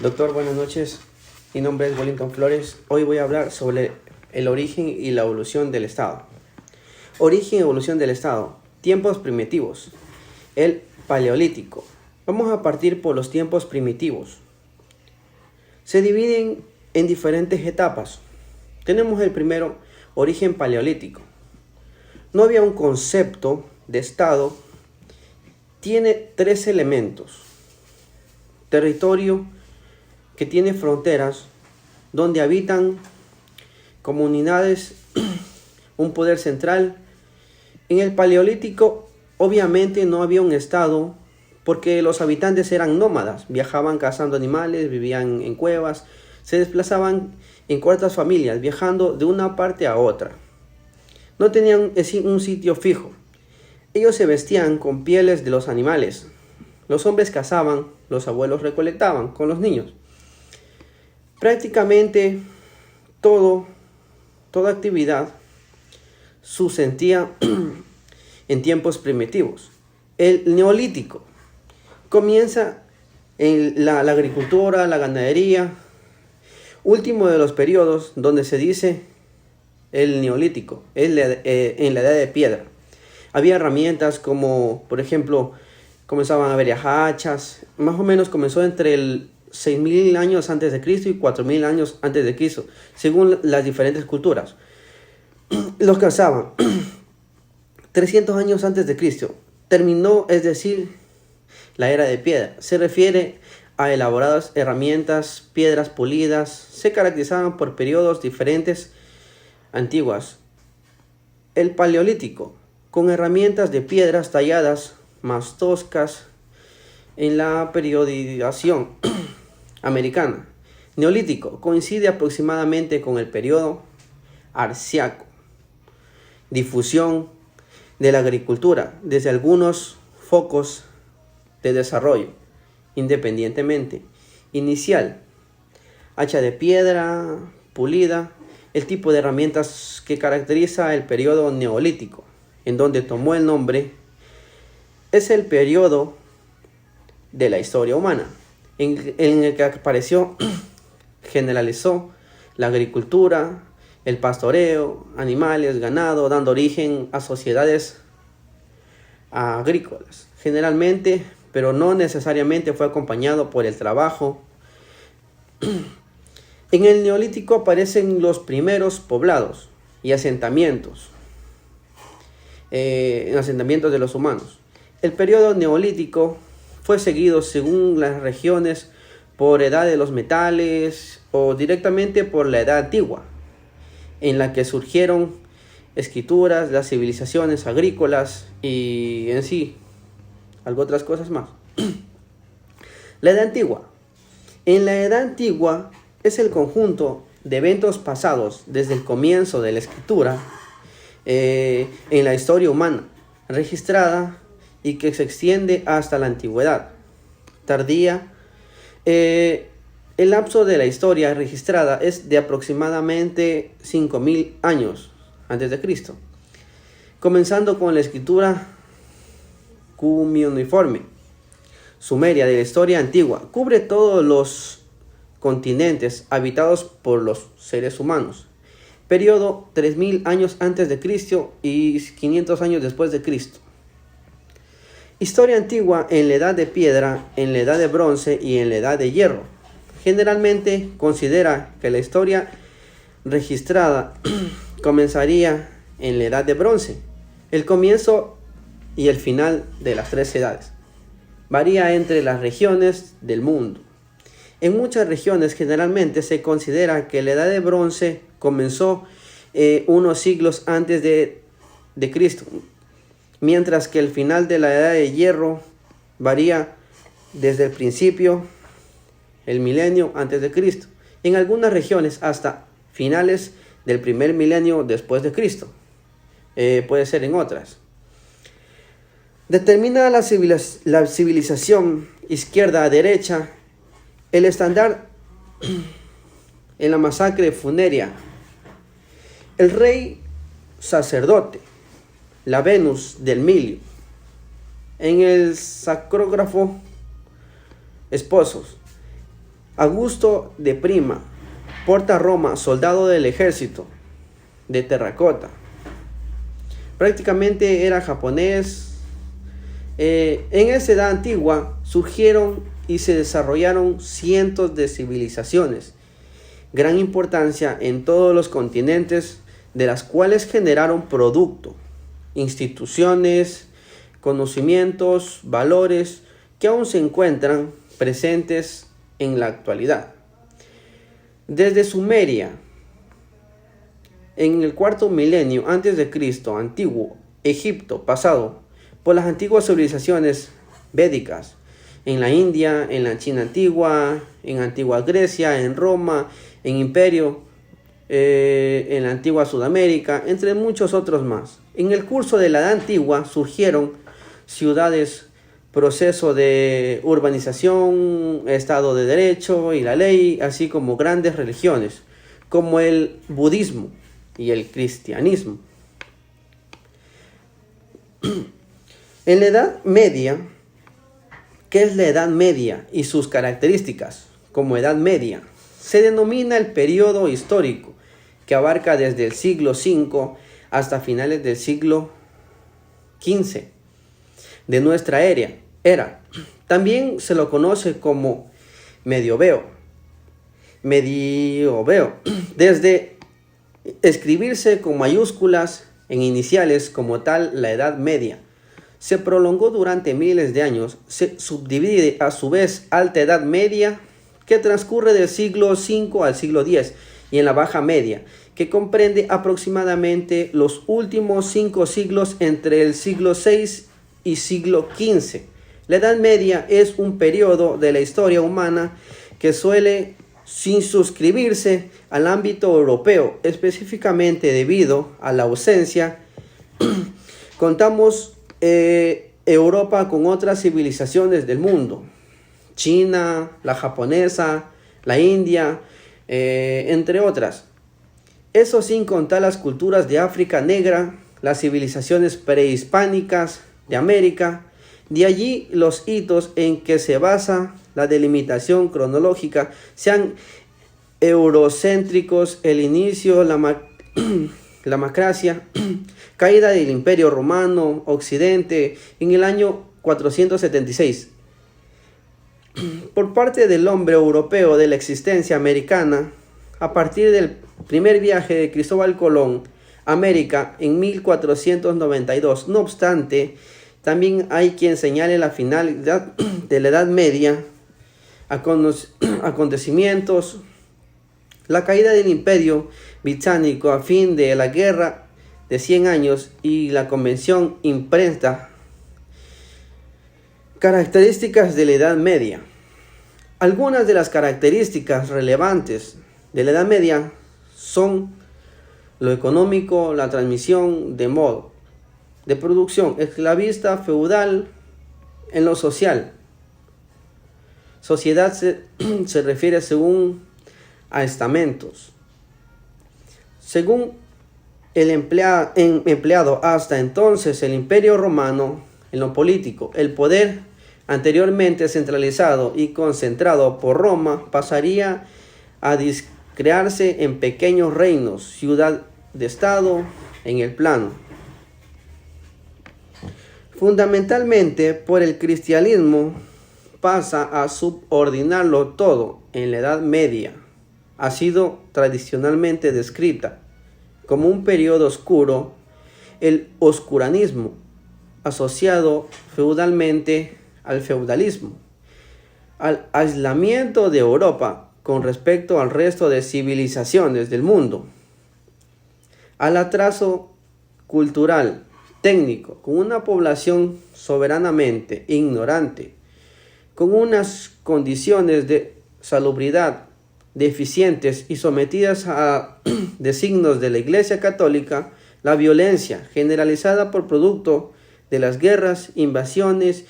Doctor, buenas noches. Mi nombre es Wellington Flores. Hoy voy a hablar sobre el origen y la evolución del Estado. Origen y evolución del Estado. Tiempos primitivos. El Paleolítico. Vamos a partir por los tiempos primitivos. Se dividen en diferentes etapas. Tenemos el primero, origen paleolítico. No había un concepto de Estado. Tiene tres elementos. Territorio, que tiene fronteras donde habitan comunidades, un poder central. En el Paleolítico obviamente no había un estado porque los habitantes eran nómadas, viajaban cazando animales, vivían en cuevas, se desplazaban en cortas familias, viajando de una parte a otra. No tenían un sitio fijo. Ellos se vestían con pieles de los animales. Los hombres cazaban, los abuelos recolectaban con los niños. Prácticamente toda actividad sucedía en tiempos primitivos. El Neolítico comienza en la agricultura, la ganadería, último de los periodos donde se dice el Neolítico, en la edad de piedra. Había herramientas como, por ejemplo, comenzaban a haber hachas, más o menos comenzó entre el 6.000 años antes de Cristo y 4.000 años antes de Cristo, según las diferentes culturas. Los cazaban 300 años antes de Cristo. Terminó, es decir, la era de piedra. Se refiere a elaboradas herramientas, piedras pulidas. Se caracterizaban por periodos diferentes antiguas. El Paleolítico, con herramientas de piedras talladas más toscas en la periodización americana. Neolítico coincide aproximadamente con el periodo arciaco. Difusión de la agricultura desde algunos focos de desarrollo, independientemente. Inicial, hacha de piedra pulida, el tipo de herramientas que caracteriza el periodo neolítico, en donde tomó el nombre. Es el periodo de la historia humana, en el que apareció, generalizó la agricultura, el pastoreo, animales, ganado, dando origen a sociedades agrícolas, generalmente, pero no necesariamente fue acompañado por el trabajo. En el Neolítico aparecen los primeros poblados y asentamientos de los humanos. El periodo neolítico fue seguido según las regiones por edad de los metales o directamente por la edad antigua, en la que surgieron escrituras, las civilizaciones agrícolas y en sí, otras cosas más. La edad antigua. En la edad antigua es el conjunto de eventos pasados desde el comienzo de la escritura en la historia humana, registrada y que se extiende hasta la antigüedad tardía. El lapso de la historia registrada es de aproximadamente 5.000 años antes de Cristo, comenzando con la escritura cuneiforme sumeria de la historia antigua. Cubre todos los continentes habitados por los seres humanos. Periodo 3.000 años antes de Cristo y 500 años después de Cristo. Historia antigua en la edad de piedra, en la edad de bronce y en la edad de hierro. Generalmente considera que la historia registrada comenzaría en la edad de bronce, el comienzo y el final de las tres edades. Varía entre las regiones del mundo. En muchas regiones generalmente se considera que la edad de bronce comenzó unos siglos antes de Cristo, mientras que el final de la edad de hierro varía desde el principio, el milenio antes de Cristo, en algunas regiones hasta finales del primer milenio después de Cristo. Puede ser en otras. Determina la civilización izquierda a derecha, el estándar en la masacre funerea, el rey sacerdote, la Venus del Milio, en el sacrógrafo esposos, Augusto de Prima, porta Roma, soldado del ejército, de terracota. Prácticamente era japonés. En esa edad antigua surgieron y se desarrollaron cientos de civilizaciones, gran importancia en todos los continentes, de las cuales generaron producto, instituciones, conocimientos, valores que aún se encuentran presentes en la actualidad. Desde Sumeria, en el cuarto milenio antes de Cristo, antiguo Egipto, pasado por las antiguas civilizaciones védicas, en la India, en la China antigua, en antigua Grecia, en Roma, en Imperio, en la antigua Sudamérica, entre muchos otros más. En el curso de la Edad Antigua surgieron ciudades, proceso de urbanización, Estado de Derecho y la ley, así como grandes religiones, como el budismo y el cristianismo. En la Edad Media, ¿qué es la Edad Media y sus características? Como Edad Media, se denomina el periodo histórico que abarca desde el siglo V hasta finales del siglo XV de nuestra era. También se lo conoce como medioveo, desde escribirse con mayúsculas en iniciales como tal. La Edad Media se prolongó durante miles de años. Se subdivide a su vez Alta Edad Media, que transcurre del siglo V al siglo X, y en la Baja Media, que comprende aproximadamente los últimos 5 siglos entre el siglo VI y siglo XV. La Edad Media es un periodo de la historia humana que suele circunscribirse al ámbito europeo, específicamente debido a la ausencia. Contamos Europa con otras civilizaciones del mundo: China, la japonesa, la India, entre otras. Eso sin contar las culturas de África Negra, las civilizaciones prehispánicas de América. De allí los hitos en que se basa la delimitación cronológica sean eurocéntricos: el inicio, la macracia, caída del Imperio Romano, Occidente, en el año 476. Por parte del hombre europeo de la existencia americana, a partir del primer viaje de Cristóbal Colón a América en 1492. No obstante, también hay quien señale la finalidad de la Edad Media, acontecimientos, la caída del Imperio Británico a fin de la Guerra de 100 años y la Convención imprenta. Características de la Edad Media. Algunas de las características relevantes de la Edad Media son lo económico, la transmisión de modo de producción esclavista feudal. En lo social, sociedad se refiere según a estamentos. Según el empleado hasta entonces el Imperio Romano. En lo político, el poder anteriormente centralizado y concentrado por Roma pasaría a disgregarse en pequeños reinos, ciudad de estado en el plano. Fundamentalmente por el cristianismo pasa a subordinarlo todo en la Edad Media. Ha sido tradicionalmente descrita como un periodo oscuro, el oscurantismo, asociado feudalmente al feudalismo, al aislamiento de Europa con respecto al resto de civilizaciones del mundo, al atraso cultural, técnico, con una población soberanamente ignorante, con unas condiciones de salubridad deficientes y sometidas a designios de la Iglesia Católica, la violencia generalizada por producto de las guerras, invasiones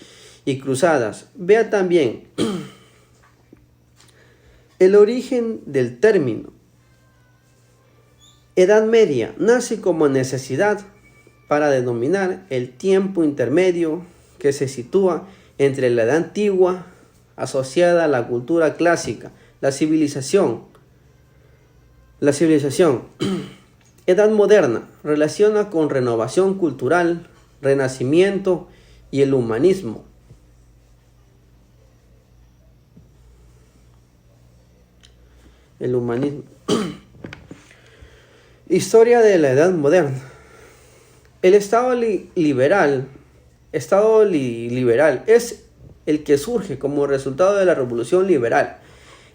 y cruzadas. Vea también el origen del término. Edad Media nace como necesidad para denominar el tiempo intermedio que se sitúa entre la Edad Antigua, asociada a la cultura clásica, La civilización. Edad moderna. Relaciona con renovación cultural, renacimiento y el humanismo. Historia de la Edad Moderna. El Estado liberal es el que surge como resultado de la Revolución Liberal.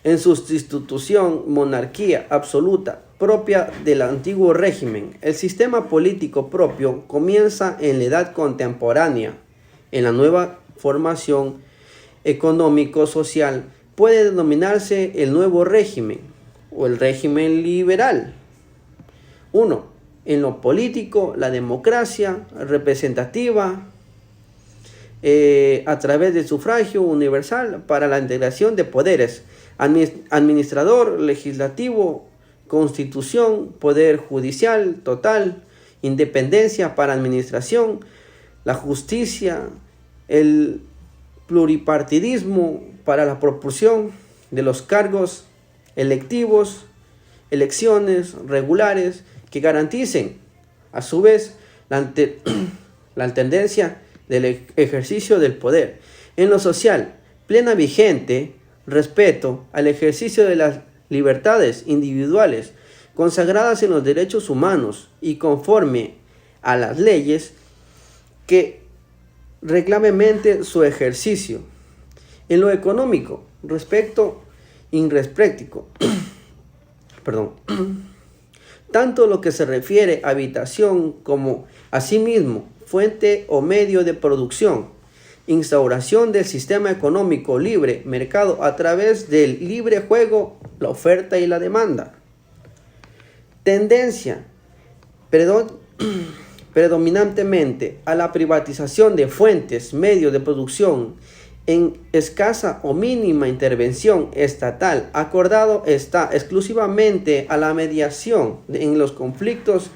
En su institución, monarquía absoluta, propia del antiguo régimen, el sistema político propio comienza en la edad contemporánea. En la nueva formación económico-social puede denominarse el nuevo régimen o el régimen liberal. 1. En lo político, la democracia representativa a través del sufragio universal para la integración de poderes: administrador, legislativo, constitución, poder judicial total, independencia para administración, la justicia, el pluripartidismo para la proporción de los cargos electivos, elecciones regulares que garanticen a su vez la tendencia del ejercicio del poder. En lo social, plena vigente respeto al ejercicio de las libertades individuales consagradas en los derechos humanos y conforme a las leyes que reglamentaren su ejercicio. En lo económico, tanto lo que se refiere a habitación como asimismo fuente o medio de producción, instauración del sistema económico libre, mercado a través del libre juego, la oferta y la demanda. Tendencia predominantemente a la privatización de fuentes, medios de producción, en escasa o mínima intervención estatal. Acordado está exclusivamente a la mediación en los conflictos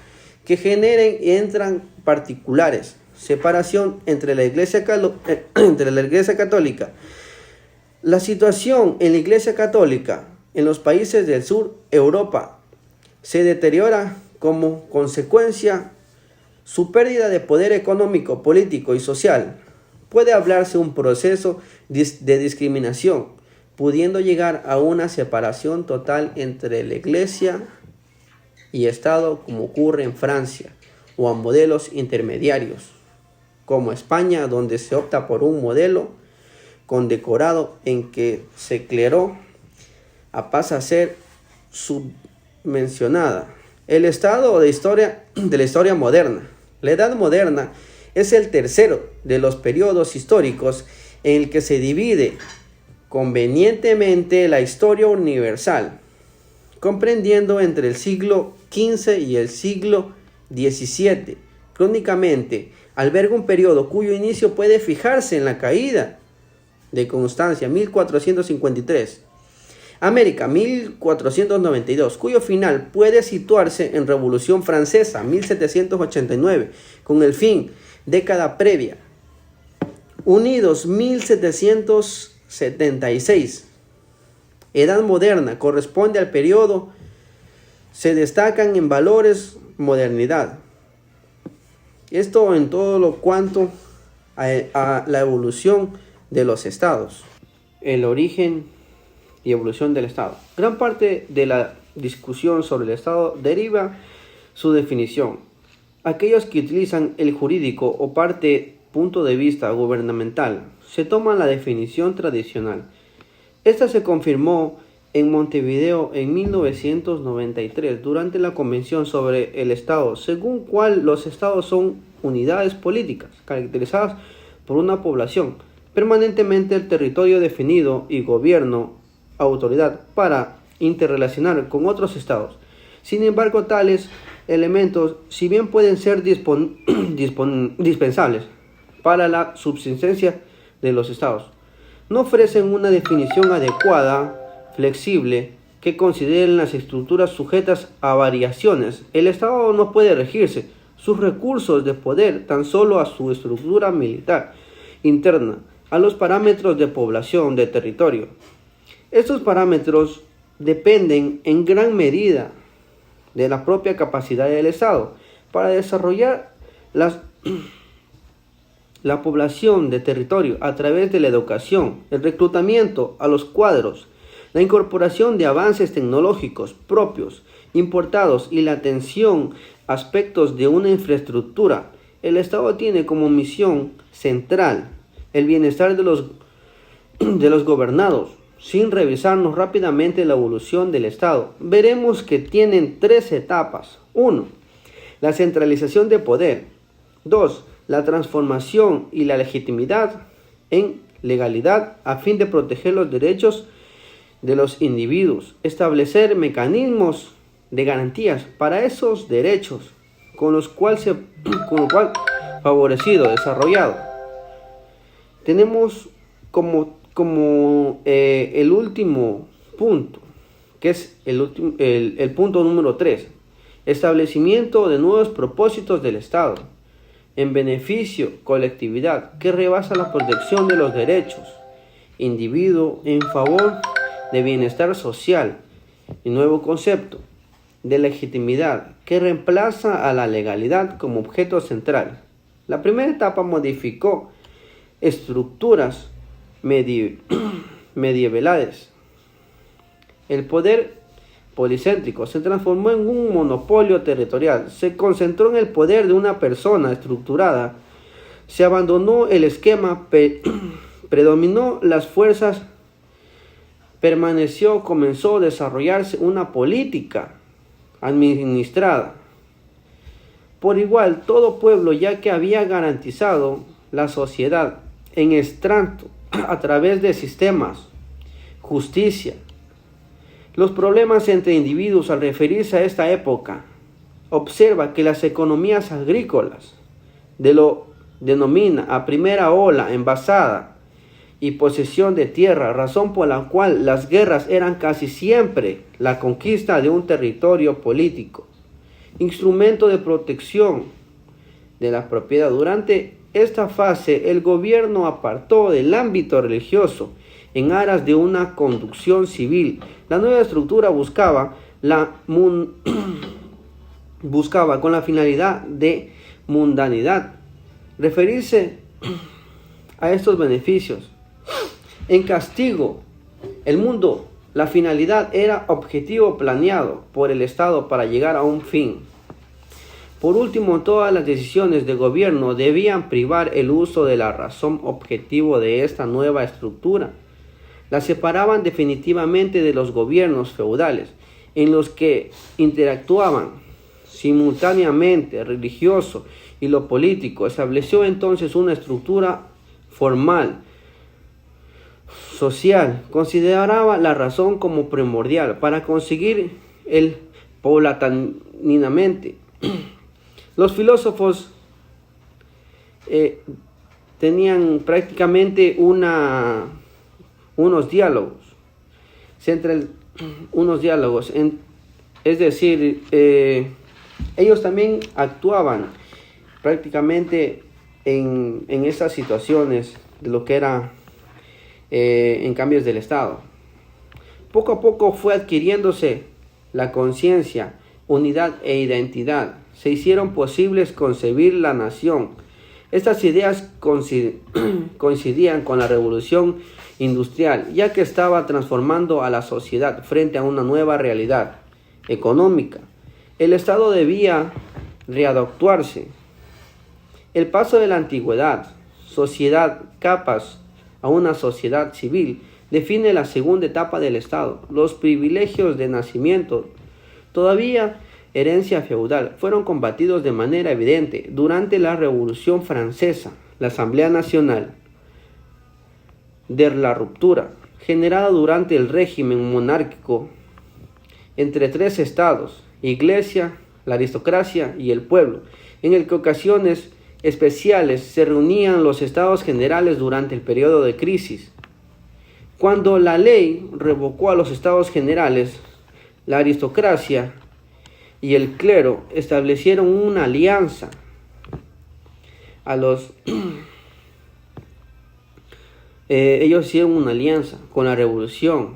que generen y entran particulares. Separación entre la Iglesia Católica. La situación en la Iglesia Católica en los países del sur Europa se deteriora como consecuencia su pérdida de poder económico, político y social. Puede hablarse un proceso de discriminación, pudiendo llegar a una separación total entre la Iglesia y Estado, como ocurre en Francia, o a modelos intermediarios, como España, donde se opta por un modelo condecorado en que se cleró pasa a ser submencionada. El estado de la historia moderna. La Edad Moderna es el tercero de los periodos históricos en el que se divide convenientemente la historia universal, comprendiendo entre el siglo XV y el siglo XVII. Crónicamente, alberga un periodo cuyo inicio puede fijarse en la caída de Constancia, 1453. América, 1492, cuyo final puede situarse en Revolución Francesa, 1789, con el fin, década previa. Unidos, 1776. Edad Moderna, corresponde al periodo, se destacan en valores, modernidad. Esto en todo lo cuanto a la evolución de los estados. El origen y evolución del Estado. Gran parte de la discusión sobre el Estado deriva su definición. Aquellos que utilizan el jurídico o punto de vista gubernamental se toman la definición tradicional. Esta se confirmó en Montevideo en 1993 durante la Convención sobre el Estado, según cual los estados son unidades políticas caracterizadas por una población, permanentemente el territorio definido y gobierno, autoridad para interrelacionar con otros estados. Sin embargo, tales elementos, si bien pueden ser dispensables para la subsistencia de los estados, no ofrecen una definición adecuada, flexible, que consideren las estructuras sujetas a variaciones. El Estado no puede regirse sus recursos de poder tan solo a su estructura militar interna, a los parámetros de población de territorio. Estos parámetros dependen en gran medida de la propia capacidad del Estado para desarrollar la población de territorio a través de la educación, el reclutamiento a los cuadros, la incorporación de avances tecnológicos propios, importados y la atención a aspectos de una infraestructura. El Estado tiene como misión central el bienestar de los gobernados. Sin revisarnos rápidamente la evolución del Estado, veremos que tienen tres etapas. 1. La centralización de poder. 2. La transformación y la legitimidad en legalidad a fin de proteger los derechos de los individuos. Establecer mecanismos de garantías para esos derechos con los cual favorecido, desarrollado. Tenemos como el último punto, que es el punto número 3, establecimiento de nuevos propósitos del Estado en beneficio colectividad que rebasa la protección de los derechos individuo en favor de bienestar social y nuevo concepto de legitimidad que reemplaza a la legalidad como objeto central. La primera etapa modificó estructuras medievales. El poder policéntrico se transformó en un monopolio territorial, se concentró en el poder de una persona estructurada, se abandonó el esquema, predominó las fuerzas, comenzó a desarrollarse una política administrada por igual todo pueblo, ya que había garantizado la sociedad en estrato a través de sistemas, justicia. Los problemas entre individuos al referirse a esta época, observa que las economías agrícolas de lo denomina a primera ola envasada y posesión de tierra, razón por la cual las guerras eran casi siempre la conquista de un territorio político, instrumento de protección de la propiedad. Durante esta fase, el gobierno apartó del ámbito religioso en aras de una conducción civil. La nueva estructura buscaba con la finalidad de mundanidad referirse a estos beneficios. En castigo, el mundo, la finalidad era objetivo planeado por el Estado para llegar a un fin. Por último, todas las decisiones de gobierno debían privar el uso de la razón objetivo de esta nueva estructura. La separaban definitivamente de los gobiernos feudales, en los que interactuaban simultáneamente religioso y lo político. Estableció entonces una estructura formal, social. Consideraba la razón como primordial para conseguir el paulatinamente. Los filósofos tenían prácticamente unos diálogos, es decir, ellos también actuaban prácticamente en estas situaciones de lo que era en cambios del Estado. Poco a poco fue adquiriéndose la conciencia, unidad e identidad. Se hicieron posibles concebir la nación. Estas ideas coincidían con la revolución industrial, ya que estaba transformando a la sociedad frente a una nueva realidad económica. El Estado debía readaptarse. El paso de la antigüedad, sociedad capaz, a una sociedad civil, define la segunda etapa del Estado. Los privilegios de nacimiento, todavía herencia feudal, fueron combatidos de manera evidente durante la Revolución Francesa. La Asamblea Nacional de la Ruptura, generada durante el régimen monárquico entre tres estados, Iglesia, la aristocracia y el pueblo, en el que ocasiones especiales se reunían los estados generales durante el periodo de crisis. Cuando la ley revocó a los estados generales, la aristocracia y el clero establecieron una alianza. Ellos hicieron una alianza con la revolución,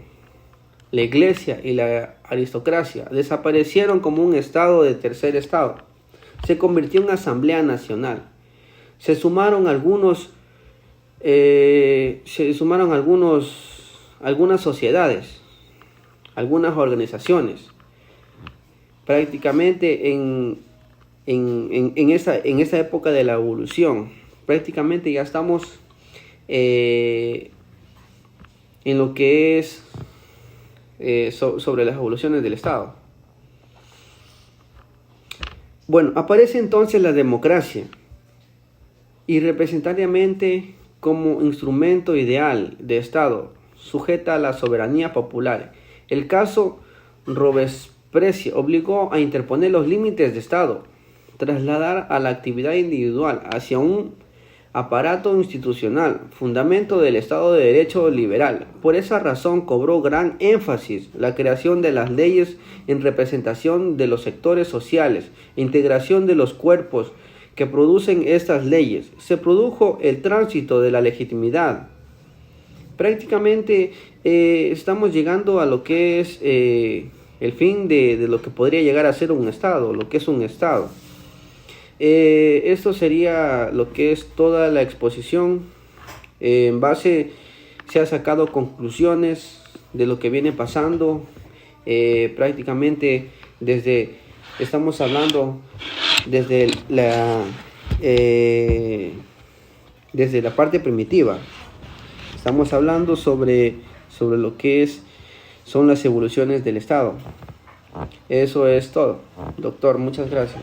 la iglesia y la aristocracia desaparecieron como un estado de tercer estado. Se convirtió en asamblea nacional. Se sumaron algunas sociedades, algunas organizaciones. Prácticamente en esta época de la evolución, prácticamente ya estamos en lo que es sobre las evoluciones del Estado. Bueno, aparece entonces la democracia y representativamente como instrumento ideal de Estado, sujeta a la soberanía popular. El caso Robespierre obligó a interponer los límites de Estado, trasladar a la actividad individual hacia un aparato institucional, fundamento del Estado de Derecho liberal. Por esa razón cobró gran énfasis la creación de las leyes en representación de los sectores sociales, integración de los cuerpos que producen estas leyes. Se produjo el tránsito de la legitimidad. Prácticamente estamos llegando a lo que es el fin de lo que podría llegar a ser un Estado, lo que es un Estado. Esto sería lo que es toda la exposición. En base se ha sacado conclusiones de lo que viene pasando. Prácticamente estamos hablando desde la parte primitiva. Estamos hablando sobre lo que son las evoluciones del Estado. Eso es todo. Doctor, muchas gracias.